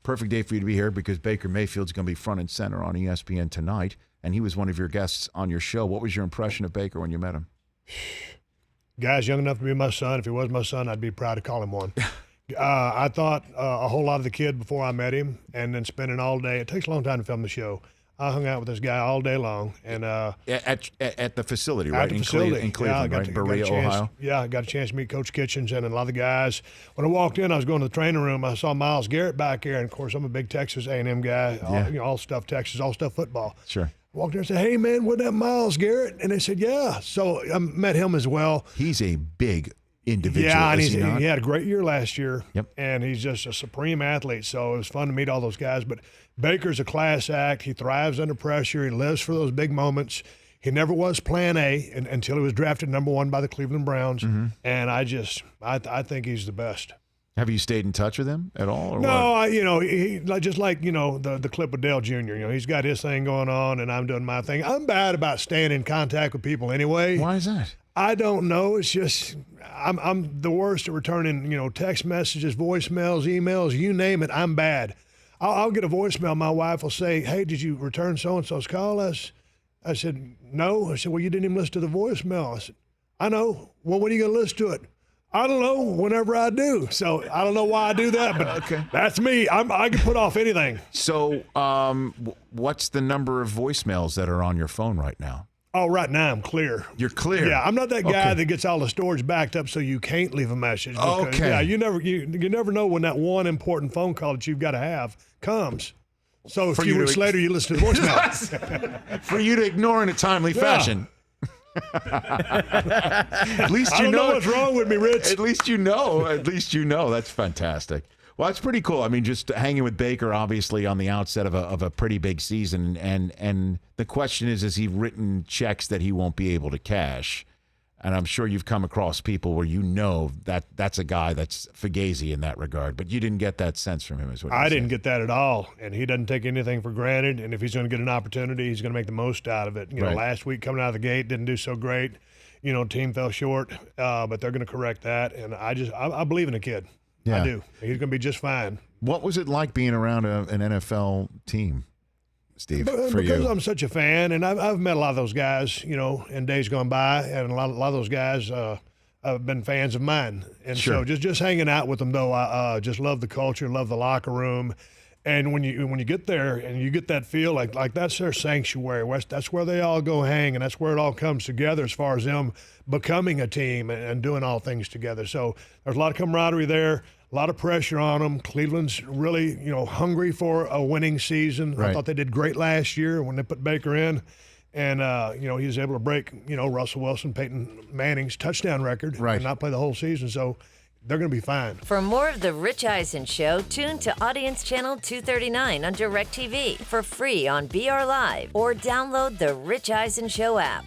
perfect day for you to be here because Baker Mayfield's going to be front and center on ESPN tonight, and he was one of your guests on your show. What was your impression of Baker when you met him? Guy's young enough to be my son. If he was my son, I'd be proud to call him one. I thought a whole lot of the kid before I met him, and then spending all day. It takes a long time to film the show. I hung out with this guy all day long, and at the facility, right? At the facility in Cleveland, right? Berea, Ohio. Yeah, I got a chance to meet Coach Kitchens and a lot of the guys. When I walked in, I was going to the training room. I saw Myles Garrett back there, and of course, I'm a big Texas A&M guy. All stuff Texas, all stuff football. Sure. I walked in and said, "Hey man, wasn't that Myles Garrett?" And they said, "Yeah." So I met him as well. He's a big individual. Yeah, and he had a great year last year. Yep. And he's just a supreme athlete. So it was fun to meet all those guys. But Baker's a class act. He thrives under pressure. He lives for those big moments. He never was Plan A until he was drafted number 1 by the Cleveland Browns. Mm-hmm. And I think he's the best. Have you stayed in touch with him at all? Or no, what? He just like the clip with Dale Jr. He's got his thing going on, and I'm doing my thing. I'm bad about staying in contact with people anyway. Why is that? I don't know. It's just I'm the worst at returning text messages, voicemails, emails, you name it. I'm bad. I'll get a voicemail. My wife will say, "Hey, did you return so and so's call?" I said, "No." I said, "Well, you didn't even listen to the voicemail." I said, "I know." "Well, when are you going to listen to it?" "I don't know. Whenever I do." So I don't know why I do that, but okay. That's me. I can put off anything. So what's the number of voicemails that are on your phone right now? Oh, right now I'm clear. You're clear. Yeah, I'm not that guy that gets all the storage backed up so you can't leave a message. Because, okay. Yeah, you never know when that one important phone call that you've got to have comes. So a few weeks later you listen to the voicemail. For you to ignore in a timely fashion. At least I don't know what's wrong with me, Rich. At least you know. That's fantastic. Well, that's pretty cool. I mean, just hanging with Baker, obviously, on the outset of a pretty big season. And the question is, has he written checks that he won't be able to cash? And I'm sure you've come across people where that's a guy that's fugazi in that regard. But you didn't get that sense from him, is what I didn't get that at all. And he doesn't take anything for granted. And if he's going to get an opportunity, he's going to make the most out of it. Right. Last week coming out of the gate didn't do so great. Team fell short, but they're going to correct that. And I believe in the kid. Yeah. I do. He's going to be just fine. What was it like being around an NFL team, Steve, for you? Because I'm such a fan, and I've met a lot of those guys, in days gone by, and a lot of those guys have been fans of mine. And Sure. so just hanging out with them, though, I just love the culture, love the locker room. And when you get there and you get that feel like that's their sanctuary, that's where they all go hang, and that's where it all comes together as far as them becoming a team and doing all things together. So there's a lot of camaraderie there, a lot of pressure on them. Cleveland's really, hungry for a winning season. Right. I thought they did great last year when they put Baker in. And, he was able to break, Russell Wilson, Peyton Manning's touchdown record and not play the whole season. So they're going to be fine. For more of The Rich Eisen Show, tune to Audience Channel 239 on DirecTV for free on BR Live or download the Rich Eisen Show app.